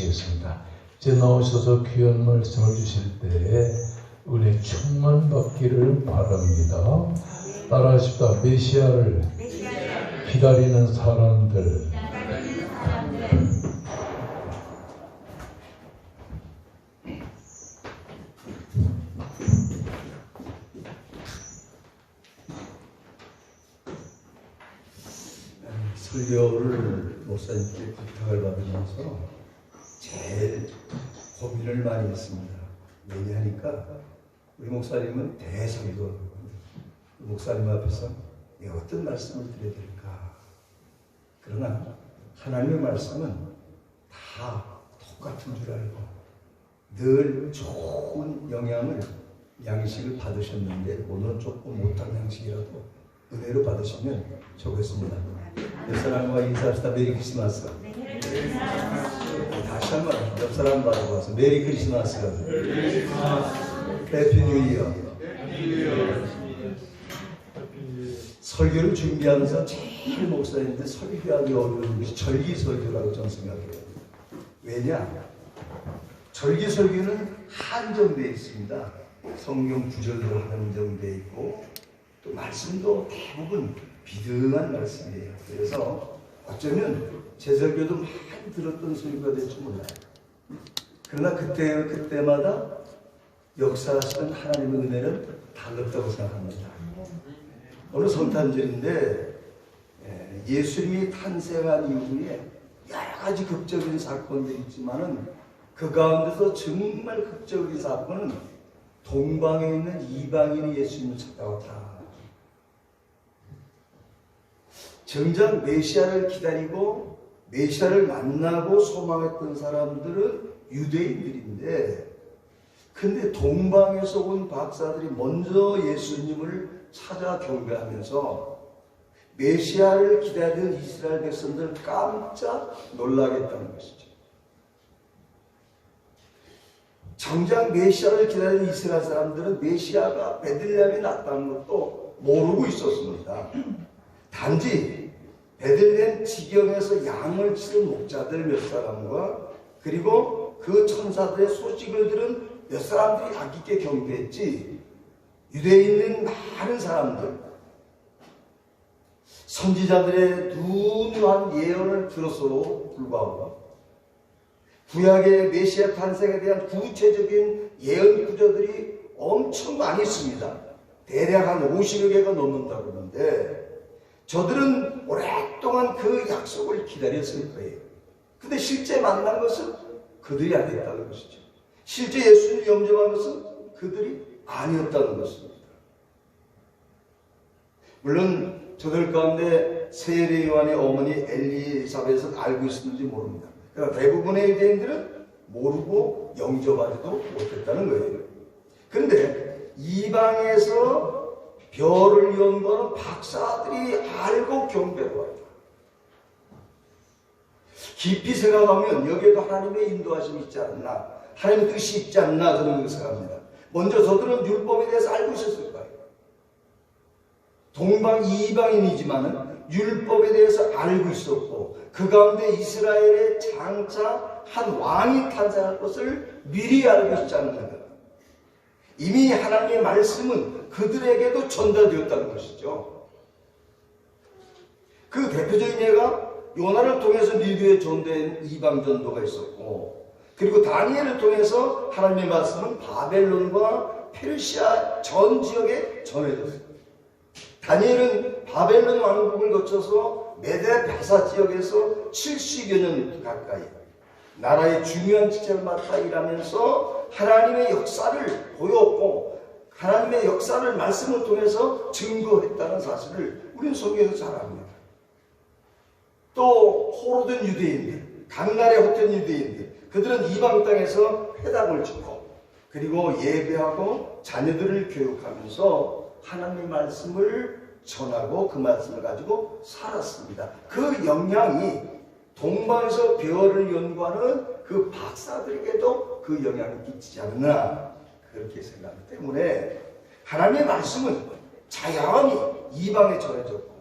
나오시겠습니다. 이제 나오셔서 귀한 말씀을 주실 때에 은혜 충만 받기를 바랍니다. 따라하십시다. 메시아를 기다리는 사람들. 설교를 목사님께 부탁을 받으면서 제일 고민을 많이 했습니다. 왜냐하니까 우리 목사님은 대설교를 목사님 앞에서 어떤 말씀을 드려야 될까? 그러나 하나님의 말씀은 다 똑같은 줄 알고 늘 좋은 영향을 양식을 받으셨는데 오늘은 조금 못한 양식이라도 은혜로 받으시면 좋겠습니다. 옆 사람과 인사합시다. 메리 크리스마스. 다시 한번 옆 사람 바라봐서 메리 크리스마스. 해피 뉴 이어. 설교를 준비하면서 제일 목사님들 설교하기 어려운 것이 절기설교라고 저는 생각해요. 왜냐? 절기설교는 한정되어 있습니다. 성경 구절도 한정되어 있고 또 말씀도 대부분 비등한 말씀이에요. 그래서 어쩌면 제 설교도 많이 들었던 설교가 될지 몰라요. 그러나 그때마다 역사하시는 하나님의 은혜는 달랐다고 생각합니다. 오늘 성탄절인데 예수님이 탄생한 이후에 여러 가지 극적인 사건들이 있지만은 그 가운데서 정말 극적인 사건은 동방에 있는 이방인이 예수님을 찾아왔다. 정작 메시아를 기다리고 메시아를 만나고 소망했던 사람들은 유대인들인데 근데 동방에서 온 박사들이 먼저 예수님을 찾아 경배하면서 메시아를 기다리는 이스라엘 백성들을 깜짝 놀라겠다는 것이죠. 정작 메시아를 기다리는 이스라엘 사람들은 메시아가 베들레헴에 났다는 것도 모르고 있었습니다. 단지 베들레헴 지경에서 양을 치는 목자들 몇 사람과 그리고 그 천사들의 소식을 들은 몇 사람들이 아끼게 경배했지 유대에 있는 많은 사람들 선지자들의 누누한 예언을 들었어도 불구하고 구약의 메시아 탄생에 대한 구체적인 예언 구절들이 엄청 많이 있습니다. 대략 한 50여 개가 넘는다고 그러는데 저들은 오랫동안 그 약속을 기다렸을 거예요. 근데 실제 만난 것은 그들이 아니었다는 것이죠. 실제 예수님을 영접한 것은 그들이 아니었다는 것입니다. 물론 저들 가운데 세례 요한의 어머니 엘리사벳은 알고 있었는지 모릅니다. 그러니까 대부분의 유대인들은 모르고 영접하지도 못했다는 거예요. 그런데 이방에서 별을 연구하는 박사들이 알고 경배를 와요. 깊이 생각하면 여기에도 하나님의 인도하심이 있지 않나, 하나님의 뜻이 있지 않나 저는 생각합니다. 먼저 저들은 율법에 대해서 알고 있었을 거예요. 동방 이방인이지만 율법에 대해서 알고 있었고 그 가운데 이스라엘에 장차 한 왕이 탄생할 것을 미리 알고 있지 않는가. 이미 하나님의 말씀은 그들에게도 전달되었다는 것이죠. 그 대표적인 예가 요나를 통해서 니느웨에 전된 이방 전도가 있었고 그리고 다니엘을 통해서 하나님의 말씀은 바벨론과 페르시아 전 지역에 전해졌어요. 다니엘은 바벨론 왕국을 거쳐서 메데 바사 지역에서 70여 년 가까이 나라의 중요한 직책을 맡아 일하면서 하나님의 역사를 보였고 하나님의 역사를 말씀을 통해서 증거했다는 사실을 우리는 성경에서 잘 압니다. 또 호로된 유대인들, 강날에 헛된 유대인들, 그들은 이방 땅에서 회당을 짓고 그리고 예배하고 자녀들을 교육하면서 하나님의 말씀을 전하고 그 말씀을 가지고 살았습니다. 그 영향이 동방에서 별을 연구하는 그 박사들에게도 그 영향을 끼치지 않나 그렇게 생각하기 때문에 하나님의 말씀은 자연히 이방에 전해졌고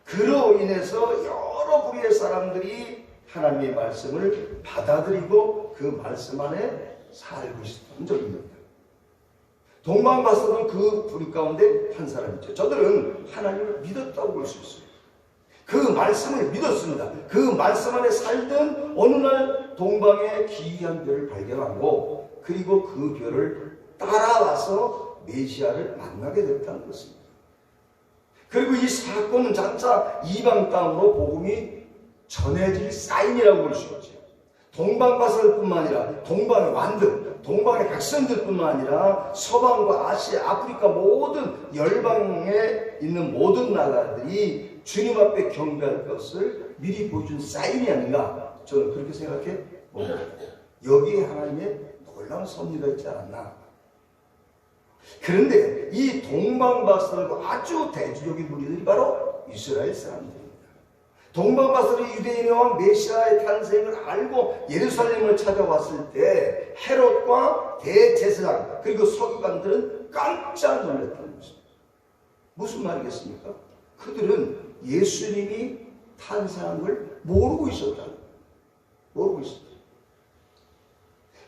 그로 인해서 여러 부류의 사람들이 하나님의 말씀을 받아들이고 그 말씀 안에 살고 있었던 적입니다. 동방박사들은 그 불 가운데 한 사람이죠. 저들은 하나님을 믿었다고 볼 수 있어요. 그 말씀을 믿었습니다. 그 말씀 안에 살던 어느 날 동방의 기이한 별을 발견하고 그리고 그 별을 따라와서 메시아를 만나게 됐다는 것입니다. 그리고 이 사건은 장차 이방 땅으로 복음이 전해질 사인이라고 볼 수 있죠. 동방박사들뿐만 아니라 동방의 왕들, 동방의 백성들뿐만 아니라 서방과 아시아, 아프리카 모든 열방에 있는 모든 나라들이 주님 앞에 경배할 것을 미리 보여준 사인이 아닌가, 저는 그렇게 생각해 봅니다. 여기에 하나님의 놀라운 섭리가 있지 않았나. 그런데 이 동방박사들과 아주 대조적인 무리들이 바로 이스라엘 사람들입니다. 동방박사들이 유대인의 왕 메시아의 탄생을 알고 예루살렘을 찾아왔을 때 헤롯과 대제사장 그리고 서기관들은 깜짝 놀랐다는 것입니다. 무슨 말이겠습니까? 그들은 예수님이 탄생한 걸 모르고 있었다는 거예요. 모르고 있었다.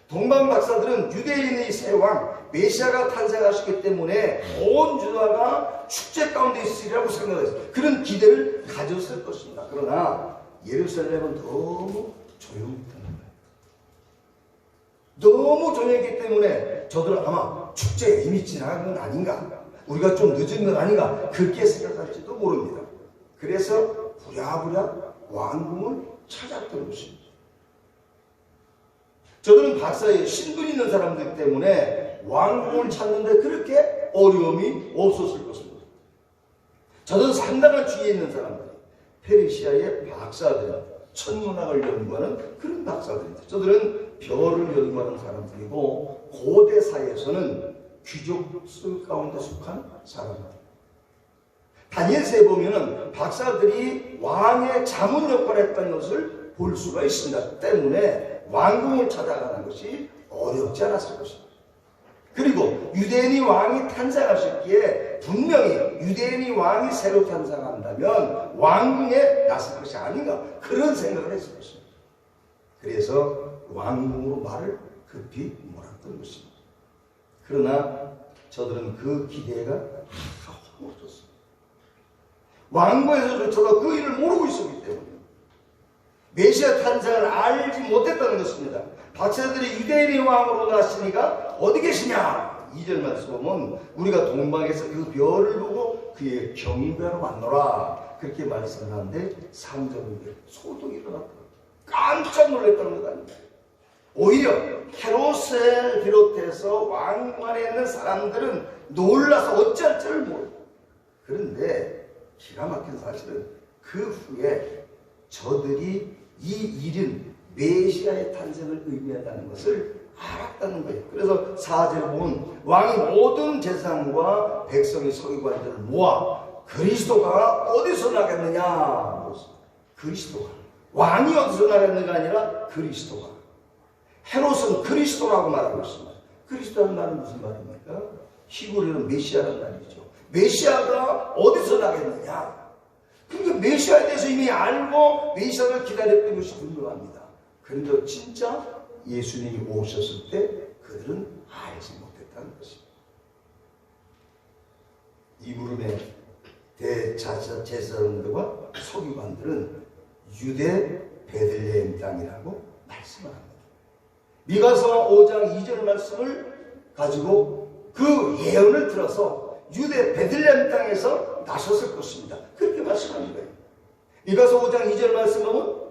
동방박사들은 유대인의 새 왕 메시아가 탄생하셨기 때문에 온 유다가 축제 가운데 있으리라고 생각했어요. 그런 기대를 가졌을 것입니다. 그러나 예루살렘은 너무 조용했다는 거예요. 너무 조용했기 때문에 저들은 아마 축제가 이미 지나간 건 아닌가, 우리가 좀 늦은 건 아닌가 그렇게 생각할지도 모릅니다. 그래서 부랴부랴 왕궁을 찾았던 것입니다. 저들은 박사의 신분 있는 사람들 때문에 왕궁을 찾는데 그렇게 어려움이 없었을 것입니다. 저들은 상당한 지혜 있는 사람들, 페르시아의 박사들, 천문학을 연구하는 그런 박사들입니다. 저들은 별을 연구하는 사람들이고 고대 사회에서는 귀족수 가운데 속한 사람들. 다니엘서에 보면은 박사들이 왕의 자문 역할을 했다는 것을 볼 수가 있습니다. 때문에 왕궁을 찾아가는 것이 어렵지 않았을 것입니다. 그리고 유대인이 왕이 탄생하셨기에 분명히 유대인이 왕이 새로 탄생한다면 왕궁에 나설 것이 아닌가 그런 생각을 했을 것입니다. 그래서 왕궁으로 말을 급히 몰았던 것입니다. 그러나 저들은 그 기대가 다 허물어졌습니다. 왕궁에서조차도 그 일을 모르고 있었기 때문에 메시아 탄생을 알지 못했다는 것입니다. 박사들이 유대인의 왕으로 나시니가 어디 계시냐? 2절 말씀 보면 우리가 동방에서 그 별을 보고 그의 경배하러 왔노라 그렇게 말씀하는데 3절은 소동이 일어났다. 깜짝 놀랐다는 것 아닙니까? 오히려 헤롯을 비롯해서 왕궁 안에 있는 사람들은 놀라서 어찌할 줄을 모르고, 그런데 기가 막힌 사실은 그 후에 저들이 이 일은 메시아의 탄생을 의미한다는 것을 알았다는 거예요. 그래서 4절에 보면 왕이 모든 제사장과 백성의 서기관들을 모아 그리스도가 어디서 나겠느냐. 그리스도가. 왕이 어디서 나겠느냐가 아니라 그리스도가. 헤롯은 그리스도라고 말하고 있습니다. 그리스도라는 말은 무슨 말입니까? 히브리어는 메시아라는 말이죠. 메시아가 어디서 나겠느냐. 그러니까 메시아에 대해서 이미 알고 메시아를 기다렸던 것이 분명합니다. 그런데 진짜 예수님이 오셨을 때 그들은 알지 못했다는 것입니다. 이 무릎의 대제사장들과 서기관들은 유대 베들레헴 땅이라고 말씀을 합니다. 미가서 5장 2절 말씀을 가지고 그 예언을 들어서 유대 베들레헴 땅에서 나섰을 것입니다. 그렇게 말씀하는 거예요. 미가서 5장 2절 말씀은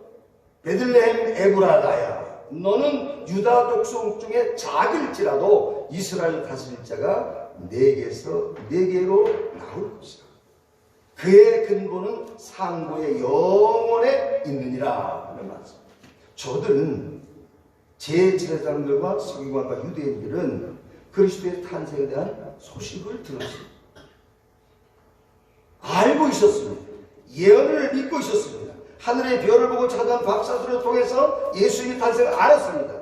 베들레헴 에브라다야 너는 유다 족속 중에 작을지라도 이스라엘 다스릴 자가 내게로 나올 것이다. 그의 근본은 상고의 영원에 있느니라 하는 말씀. 저들은 제제사장들과 서기관과 유대인들은 그리스도의 탄생에 대한 소식을 들었습니다. 알고 있었습니다. 예언을 믿고 있었습니다. 하늘의 별을 보고 찾아온 박사들을 통해서 예수님의 탄생을 알았습니다.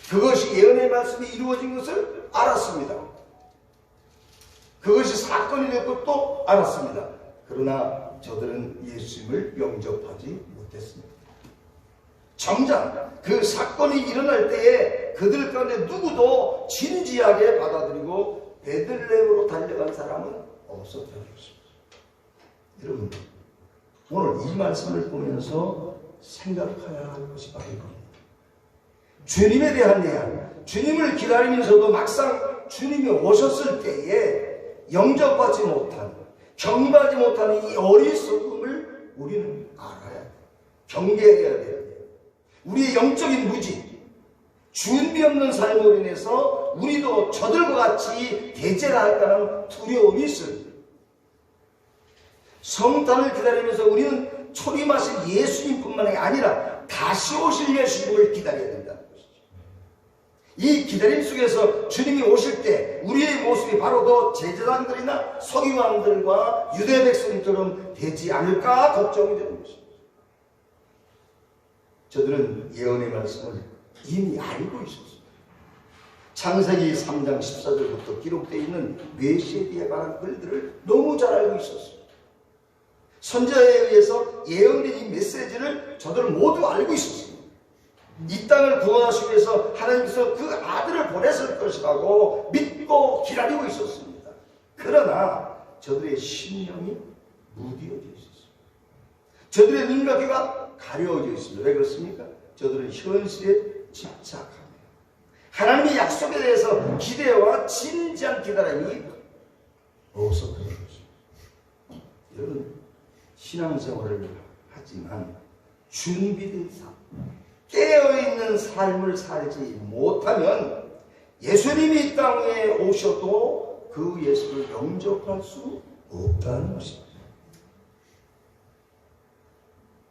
그것이 예언의 말씀이 이루어진 것을 알았습니다. 그것이 사건이 될 것도 알았습니다. 그러나 저들은 예수님을 영접하지 못했습니다. 정작 그 사건이 일어날 때에 그들 가운데 누구도 진지하게 받아들이고 베들레헴으로 달려간 사람은 없었다는 것입니다. 여러분, 오늘 이 말씀을 보면서 생각해야 할 것이 바로 이겁니다. 주님에 대한 내용, 주님을 기다리면서도 막상 주님이 오셨을 때에 영접받지 못한, 경배하지 못하는 이 어리석음을 우리는 알아야 돼요. 경계해야 돼요. 우리의 영적인 무지, 준비 없는 삶으로 인해서 우리도 저들과 같이 대제를 할까라는 두려움이 있습니다. 성탄을 기다리면서 우리는 초림하신 예수님뿐만 아니라 다시 오실 예수님을 기다려야 된다는 것이죠. 이 기다림 속에서 주님이 오실 때 우리의 모습이 바로 더 제사장들이나 서기관들과 유대 백성들처럼 되지 않을까 걱정이 되는 것입니다. 저들은 예언의 말씀을 이미 알고 있었습니다. 창세기 3장 14절부터 기록되어 있는 메시아에 관한 글들을 너무 잘 알고 있었습니다. 선지자에 의해서 예언된 이 메시지를 저들은 모두 알고 있었습니다. 이 땅을 구원하시기 위해서 하나님께서 그 아들을 보냈을 것이라고 믿고 기다리고 있었습니다. 그러나 저들의 심령이 무디어져 있었습니다. 저들의 눈과 귀가 가려워져 있습니다. 왜 그렇습니까? 저들은 현실에 집착합니다. 하나님의 약속에 대해서 기대와 진지한 기다림이 없었던 것입니다. 여러분, 신앙생활을 하지만 준비된 삶, 깨어있는 삶을 살지 못하면 예수님이 이 땅에 오셔도 그 예수를 영접할 수 없다는 것입니다.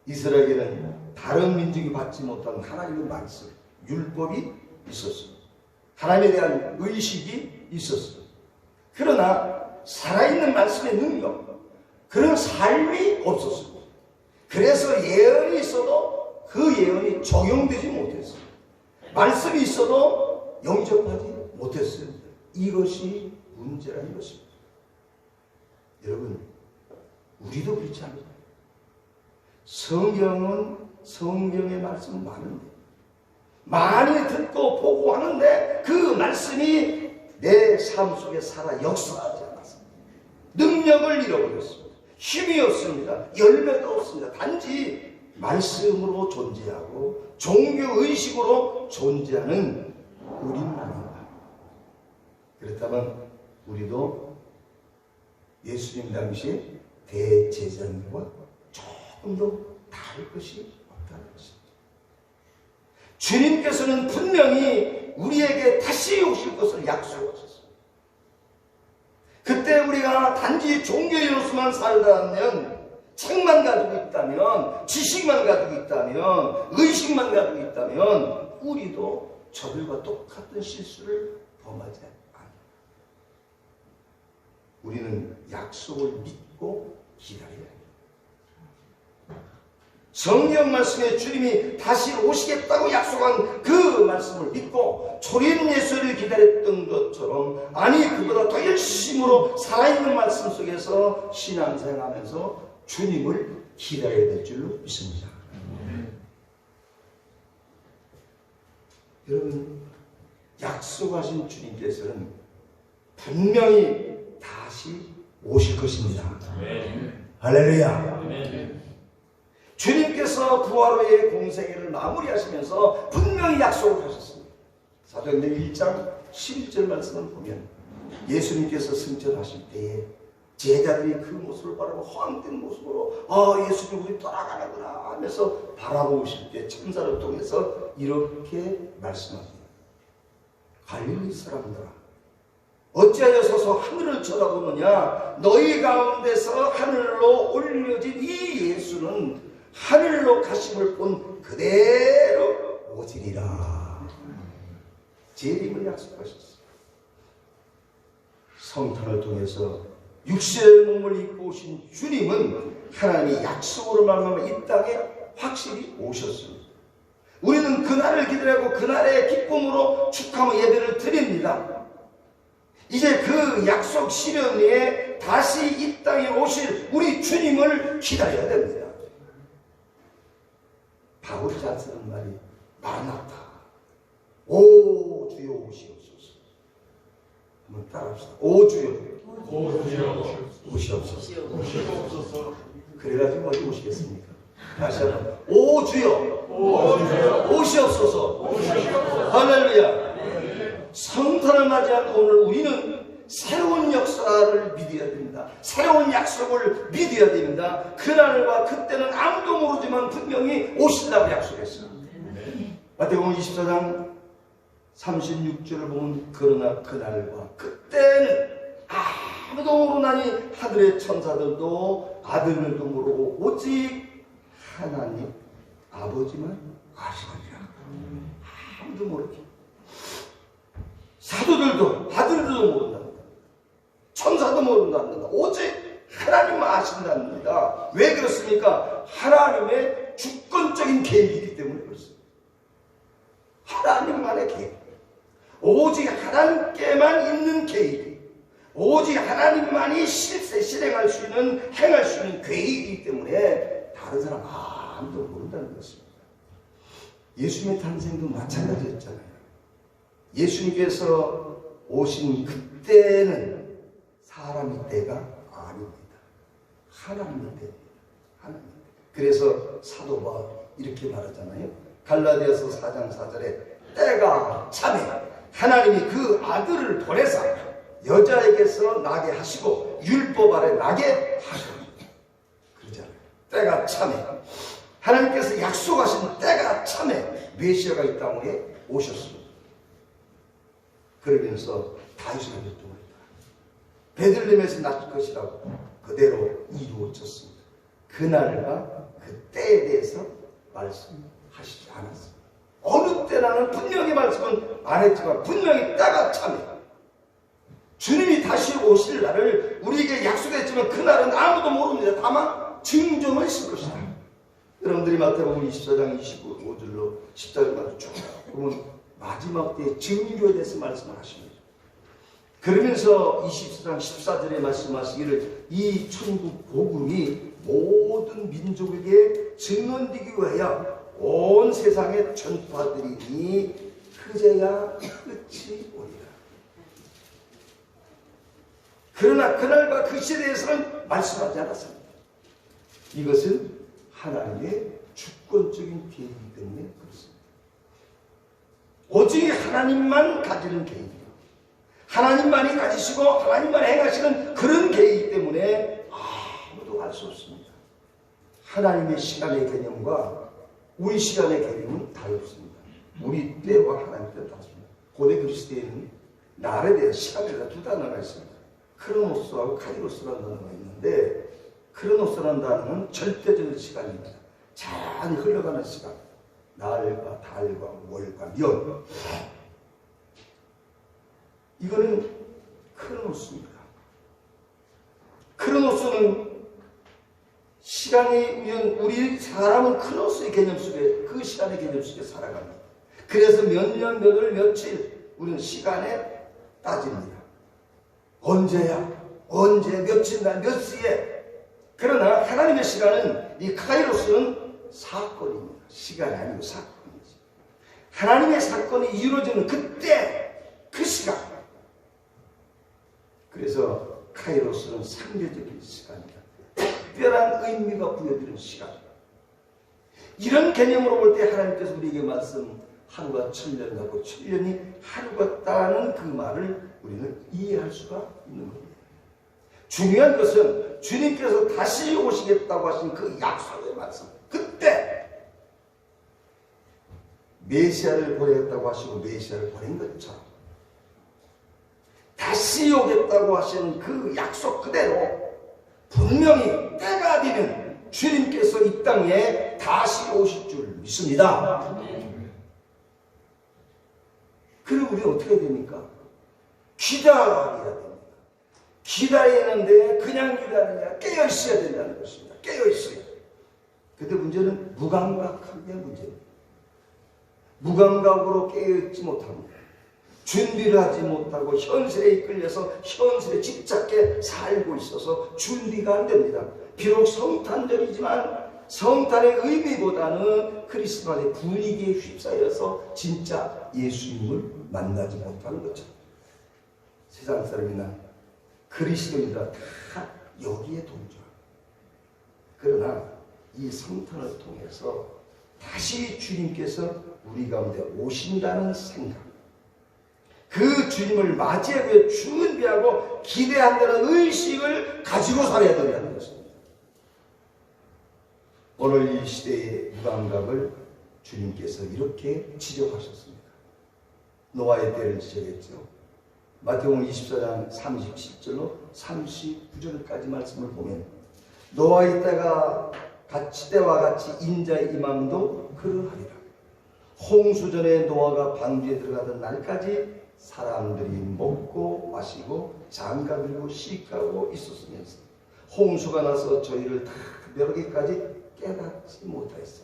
이스라엘에는 다른 민족이 받지 못한 하나님의 말씀, 율법이 있었습니다. 하나님에 대한 의식이 있었습니다. 그러나 살아있는 말씀의 능력, 그런 삶이 없었습니다. 그래서 예언이 있어도 그 예언이 적용되지 못했습니다. 말씀이 있어도 영접하지 못했습니다. 이것이 문제라는 것입니다. 여러분, 우리도 그렇지 않습니까? 성경은 성경의 말씀은 많은데, 많이 듣고 보고 하는데 그 말씀이 내 삶 속에 살아 역사하지 않았습니다. 능력을 잃어버렸습니다. 힘이 없습니다. 열매도 없습니다. 단지 말씀으로 존재하고 종교의식으로 존재하는 우리만입니다. 그렇다면 우리도 예수님 당시에 대제사장과 조금 더 다를 것이 없다는 것입니다. 주님께서는 분명히 우리에게 다시 오실 것을 약속하셨습니다. 그때 우리가 단지 종교인으로서만 살다면, 책만 가지고 있다면, 지식만 가지고 있다면, 의식만 가지고 있다면 우리도 저들과 똑같은 실수를 범하지 않습니다. 우리는 약속을 믿고 기다려야 합니다. 성경 말씀에 주님이 다시 오시겠다고 약속한 그 말씀을 믿고 초림 예수를 기다렸던 것처럼, 아니 그보다 더 열심으로 살아있는 말씀 속에서 신앙생활하면서 주님을 기다려야 될 줄로 믿습니다. 여러분, 약속하신 주님께서는 분명히 다시 오실 것입니다. 할렐루야. 주님께서 부활 후의 공생애를 마무리하시면서 분명히 약속을 하셨습니다. 사도행전 1장 11절 말씀을 보면 예수님께서 승천하실 때에 제자들이 그 모습을 바라보고 허황된 모습으로 예수님 우리 떠나가는구나 하면서 바라보실 때 천사를 통해서 이렇게 말씀합니다. 갈릴리 사람들아, 어찌하여 서서 하늘을 쳐다보느냐? 너희 가운데서 하늘로 올려진 이 예수는 하늘로 가심을 본 그대로 오시리라. 재림을 약속하셨습니다. 성탄을 통해서 육신의 몸을 입고 오신 주님은 하나님의 약속으로 말미암아 이 땅에 확실히 오셨습니다. 우리는 그날을 기다리고 그날의 기쁨으로 축하하며 예배를 드립니다. 이제 그 약속 실현에 다시 이 땅에 오실 우리 주님을 기다려야 됩니다. 바울이 잘 쓰는 말이 마라나타. 오 주여 오시옵소서. 한번 따라합시다. 오 주여 오시옵소서. 그래가지고 어디 오시겠습니까? 다시 한번. 오 주여 오시옵소서. 할렐루야. 성탄을 맞이한 오늘 우리는 새로운 역사를 믿어야 됩니다. 새로운 약속을 믿어야 됩니다. 그날과 그때는 아무도 모르지만 분명히 오신다고 약속했어요. 마태복음 24장 36절을 보면 그러나 그날과 그때는 아무도 모르나니 하늘의 천사들도 아들들도 모르고 오직 하나님 아버지만 아시느니라. 아무도 모르죠. 사도들도 아들들도 모른답니다. 천사도 모른답니다. 오직 하나님만 아신답니다. 왜 그렇습니까? 하나님의 주권적인 계획이기 때문에 그렇습니다. 하나님만의 계획, 오직 하나님께만 있는 계획, 오직 하나님만이 실행할 수 있는, 행할 수 있는 계획이기 때문에 다른 사람 아무도 모른다는 것입니다. 예수님의 탄생도 마찬가지였잖아요. 예수님께서 오신 그때는 사람의 때가 아닙니다. 하나님의 때입니다. 하나님. 그래서 사도 바울이 이렇게 말하잖아요. 갈라디아서 4장 4절에 때가 차매 하나님이 그 아들을 보내사 여자에게서 나게 하시고 율법 아래 나게 하셨습니다. 그러잖아요. 때가 차매 하나님께서 약속하신 때가 차매 메시아가 이 땅에 오셨습니다. 그러면서 다윗의 혈통을 베들레헴에서 낳을 것이라고 그대로 이루어졌습니다. 그날과 그 때에 대해서 말씀하시지 않았습니다. 어느 때라는 분명히 말씀은 안 했지만 분명히 때가 차매 주님이 다시 오실 날을 우리에게 약속했지만 그날은 아무도 모릅니다. 다만 증정을 있을 것이다. 여러분들이 마태복음 24장 25절로 14절까지 쭉 보면 마지막 때의 증거에 대해서 말씀을 하십니다. 그러면서 24장 14절에 말씀하시기를 이 천국 복음이 모든 민족에게 증언되기 위하여 온 세상에 전파되리니 그제야 끝이 오리라. 그러나 그날과 그 시에 대해서는 말씀하지 않았습니다. 이것은 하나님의 주권적인 계획이기 때문에 그렇습니다. 오직 하나님만 가지는 계획이에요. 하나님만이 가지시고 하나님만 행하시는 그런 계획이기 때문에 아무도 알 수 없습니다. 하나님의 시간의 개념과 우리 시간의 개념은 다릅니다. 우리 때와 하나님 때는 다릅니다. 고대 그리스도에는 날에 대한 시간에 대한 두 단어가 있습니다. 크로노스하고 카이로스라는 단어가 있는데 크로노스라는 단어는 절대적인 시간입니다. 잔이 흘러가는 시간. 날과 달과 월과 년. 이거는 크로노스입니다. 크로노스는 시간이 우리 사람은 크로노스의 개념 속에 그 시간의 개념 속에 살아갑니다. 그래서 몇 년, 몇 월, 며칠 우리는 시간에 따집니다. 언제야? 언제? 며칠 날? 몇 시에? 그러나 하나님의 시간은 이 카이로스는 사건입니다. 시간이 아니고 사건이지. 하나님의 사건이 이루어지는 그때 그 시간. 그래서 카이로스는 상대적인 시간이다. 특별한 의미가 부여되는 시간. 이런 개념으로 볼 때 하나님께서 우리에게 말씀 하루가 천년 같고 천년이 하루 같다는 그 말을 우리는 이해할 수가 있는 겁니다. 중요한 것은 주님께서 다시 오시겠다고 하신 그 약속의 말씀. 그때 메시아를 보내겠다고 하시고 메시아를 보낸 것처럼 다시 오겠다고 하신 그 약속 그대로 분명히 때가 되면 주님께서 이 땅에 다시 오실 줄 믿습니다. 그럼 우리 어떻게 됩니까? 기다려야 됩니다. 기다리는데 그냥 기다리냐? 깨어 있어야 된다는 것입니다. 깨어 있어야. 근데 문제는 무감각한 게 문제입니다. 무감각으로 깨어있지 못합니다. 준비를 하지 못하고 현실에 이끌려서 현실에 집착해 살고 있어서 준비가 안 됩니다. 비록 성탄절이지만 성탄의 의미보다는 크리스마스의 분위기에 휩싸여서 진짜 예수님을 만나지 못하는 거죠. 세상 사람이나 그리스도인들 다 여기에 동조합니다. 그러나 이 성탄을 통해서 다시 주님께서 우리 가운데 오신다는 생각, 그 주님을 맞이하기 위해 준비하고 기대한다는 의식을 가지고 살아야 된다는 것입니다. 오늘 이 시대의 무감각을 주님께서 이렇게 지적하셨습니다. 노아의 때를 지적했죠. 마태복음 24장 37절로 39절까지 말씀을 보면 노아의 때가 때와 같이 인자의 임함도 그러하리라. 홍수전에 노아가 방주에 들어가던 날까지 사람들이 먹고 마시고 장가들고 시집가고 있었으면서 홍수가 나서 저희를 다 멸하기까지 깨닫지 못하였어.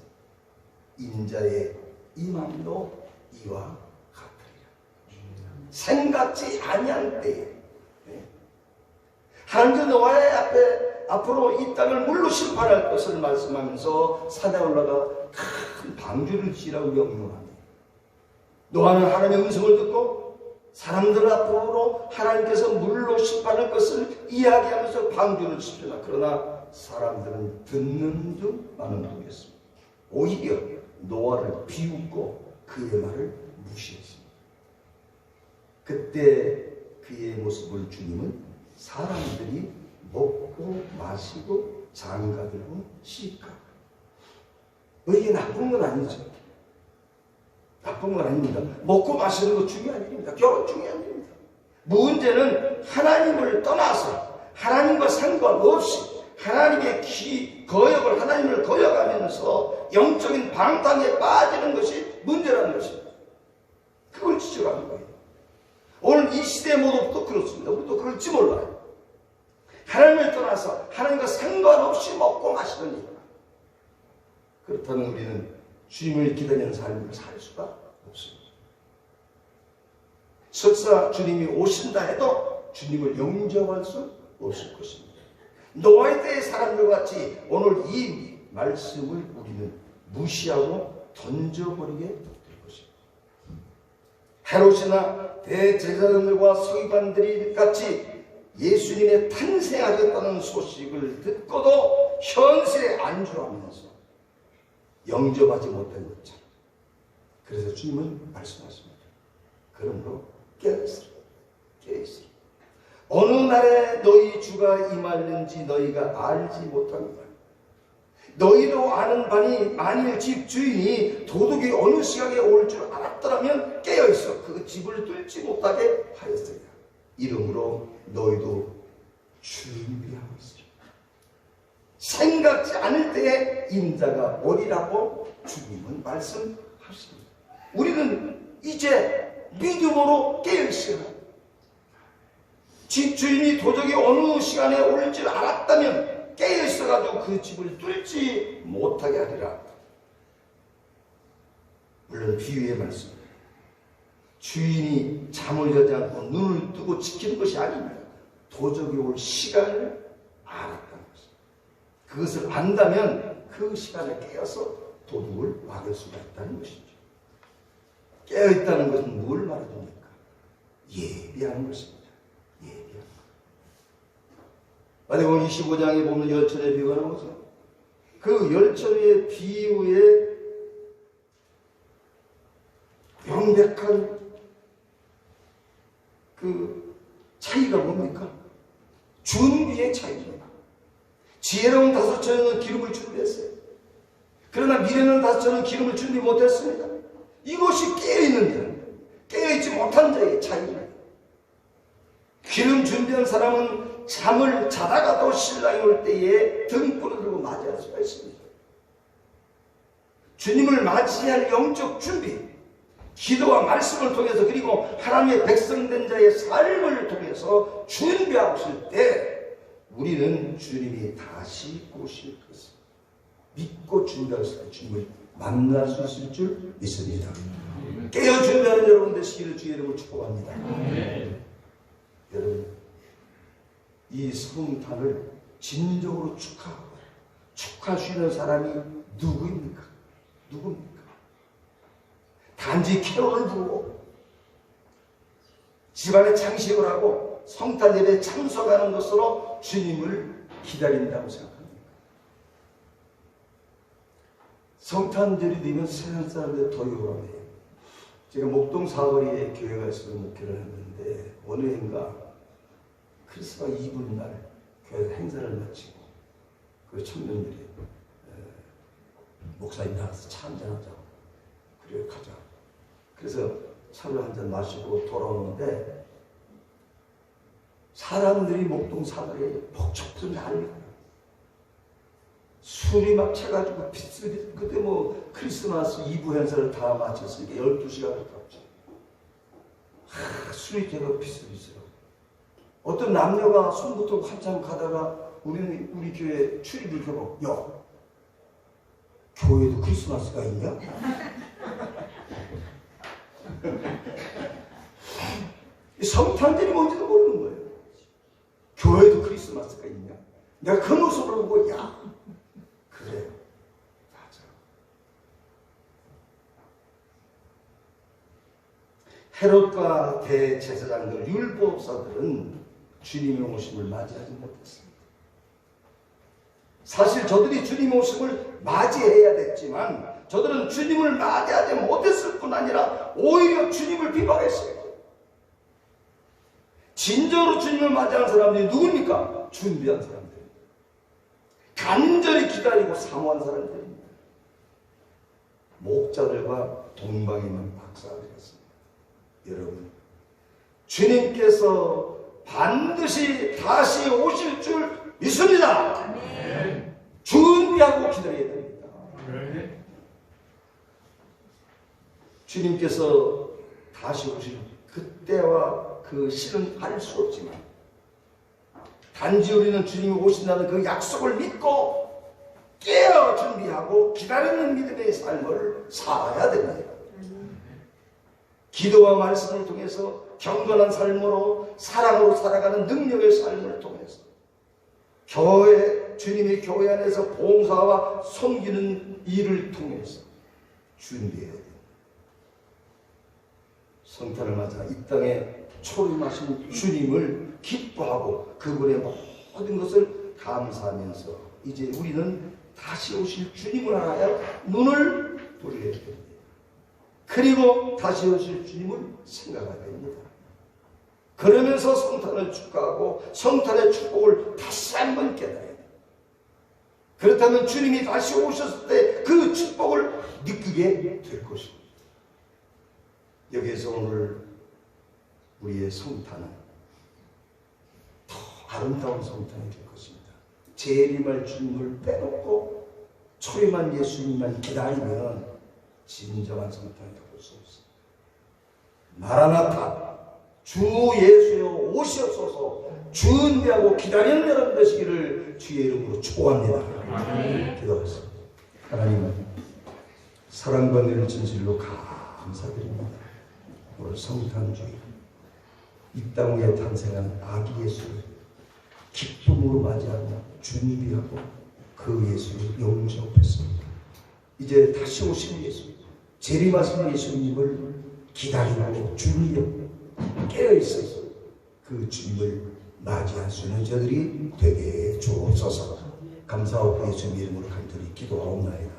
인자의 임함도 이와 같으리라. 생각지 아니한 때에 하나님께서 노아의 앞으로 이 땅을 물로 심판할 것을 말씀하면서 산에 올라가 큰 방주를 지으라고 명령합니다. 노아는 하나님의 음성을 듣고 사람들 앞으로 하나님께서 물로 심판할 것을 이야기하면서 방주를 지으나 그러나 사람들은 듣는 중 마는 중이었습니다. 오히려 노아를 비웃고 그의 말을 무시했습니다. 그때 그의 모습을 주님은 사람들이 먹고 마시고 장가들고 시집가고 이게 나쁜 건 아니죠. 나쁜 건 아닙니다. 먹고 마시는 거 중요한 일입니다. 결혼 중요한 일입니다. 문제는 하나님을 떠나서 하나님과 상관없이 하나님의 거역을 하나님을 거역하면서 영적인 방탕에 빠지는 것이 문제라는 것입니다. 그걸 지적하는 거예요. 오늘 이 시대 모두도 그렇습니다. 우리도 그럴지 몰라요. 하나님을 떠나서 하나님과 상관없이 먹고 마시는 일. 그렇다면 우리는 주님을 기다리는 삶을 살 수가 없습니다. 설사 주님이 오신다 해도 주님을 영접할 수 없을 것입니다. 노아의 때의 사람들과 같이 오늘 이 말씀을 우리는 무시하고 던져버리게 될 것입니다. 헤롯이나 대제사장들과 서기관들이 같이 예수님의 탄생하셨다는 소식을 듣고도 현실에 안주하면서 영접하지 못한 것처럼. 그래서 주님은 말씀하십니다. 그러므로 깨어있으라. 깨어있으라. 어느 날에 너희 주가 임하는지 너희가 알지 못합니다. 너희도 아는 바니 만일 집 주인이 도둑이 어느 시각에 올 줄 알았더라면 깨어있어 그 집을 뚫지 못하게 하였으리라. 이러므로 너희도 준비하고 있으라. 생각지 않을 때에 인자가 오리라고 주님은 말씀하십니다. 우리는 이제 믿음으로 깨어있어라. 집주인이 도적이 어느 시간에 올 줄 알았다면 깨어있어가지고 그 집을 뚫지 못하게 하리라. 물론 비유의 말씀입니다. 주인이 잠을 자지 않고 눈을 뜨고 지키는 것이 아닙니다. 도적이 올 시간을 알았다는 것입니다. 그것을 안다면 그 시간에 깨어서 도둑을 막을 수가 있다는 것이죠. 깨어있다는 것은 뭘 말해줍니까? 예비하는 것입니다. 예비하는 것. 마태복음 25장에 보면 열천의 비유가 나오죠. 그 열천의 비유의 명백한 그 차이가 뭡니까? 준비의 차이입니다. 지혜로운 5처녀는 기름을 준비했어요. 그러나 미련한 5처녀는 기름을 준비 못했습니다. 이것이 깨어있는 자, 깨어있지 못한 자의 차이입니다. 기름 준비한 사람은 잠을 자다가도 신랑이 올 때에 등불을 들고 맞이할 수가 있습니다. 주님을 맞이할 영적 준비, 기도와 말씀을 통해서 그리고 하나님의 백성된 자의 삶을 통해서 준비하고 있을 때 우리는 주님이 다시 오실 것을 믿고 준비할 때 주님을 만날 수 있을 줄 믿습니다. 깨어 준비하는 여러분 되시기를 주의 이름으로 축복합니다. 여러분, 이 성탄을 진정으로 축하하고 축하할 수 있는 사람이 누구입니까? 누굽니까? 단지 캐롤을 부르고 집안에 장식을 하고 성탄 예배에 참석하는 것으로 주님을 기다린다고 생각합니다. 성탄절이 되면 세상 사람들이 더 요란해요. 제가 목동 사거리에 교회가 있어서 목회를 했는데 어느 해인가 크리스마스 이브날 교회에서 행사를 마치고 그 청년들이 목사님 나가서 차 한잔하자고 그래 가자. 그래서 차를 한잔 마시고 돌아오는데 사람들이 목동 사거리에 폭죽들 난리가 술이 막 차가지고 비스비스. 그때 뭐 크리스마스 이브 행사를 다 마쳤으니까 12시간 갔죠. 술이 되고 비스비스라고. 어떤 남녀가 손부터 한참 가다가 우리 교회 출입을 켜고 야 교회도 크리스마스가 있냐? 성탄절이 뭔지도 모르는 거예요. 교회도 크리스마스가 있냐? 내가 그 모습을 보고 야 그래요. 맞아. 헤롯과 대제사장들, 율법사들은 주님의 오심을 맞이하지 못했습니다. 사실 저들이 주님의 오심을 맞이해야 됐지만 저들은 주님을 맞이하지 못했을 뿐 아니라 오히려 주님을 비방했어요. 진정으로 주님을 맞이하는 사람들이 누굽니까? 준비한 사람들. 간절히 기다리고 사모한 사람들입니다. 목자들과 동방이만 박사들이었습니다. 여러분, 주님께서 반드시 다시 오실 줄 믿습니다. 네. 준비하고 기다려야 됩니다. 네. 주님께서 다시 오실 그때와 그 시는 알 수 없지만 단지 우리는 주님이 오신다는 그 약속을 믿고 깨어 준비하고 기다리는 믿음의 삶을 살아야 됩니다. 기도와 말씀을 통해서 경건한 삶으로 사랑으로 살아가는 능력의 삶을 통해서 주님의 교회 안에서 봉사와 섬기는 일을 통해서 준비해야 됩니다. 성탄을 맞아 이 땅에 초림하신 주님을 기뻐하고 그분의 모든 것을 감사하면서 이제 우리는 다시 오실 주님을 알아야 눈을 돌려야 됩니다. 그리고 다시 오실 주님을 생각해야 됩니다. 그러면서 성탄을 축하하고 성탄의 축복을 다시 한번 깨달아야 됩니다. 그렇다면 주님이 다시 오셨을 때 그 축복을 느끼게 될 것입니다. 여기에서 오늘 우리의 성탄은 더 아름다운 성탄이 될 것입니다. 재림할 주님을 빼놓고 초림한 예수님만 기다리면 진정한 성탄이 될 수 없습니다. 마라나타 주 예수여 오시옵소서 준비하고 기다리는 여러분 되시기를 주의 이름으로 축복합니다. 기도하겠습니다. 하나님 사랑과 은혜를 진실로 감사드립니다. 오늘 성탄주일 이 땅 위에 탄생한 아기 예수를 기쁨으로 맞이하고 준비하고 그 예수를 영접했습니다. 이제 다시 오신 예수, 재림하신 예수님을 기다리고 준비하고 깨어있어서 그 주님을 맞이할 수 있는 저들이 되게 주옵소서. 감사하고 예수님 이름으로 간절히 기도하옵나이다.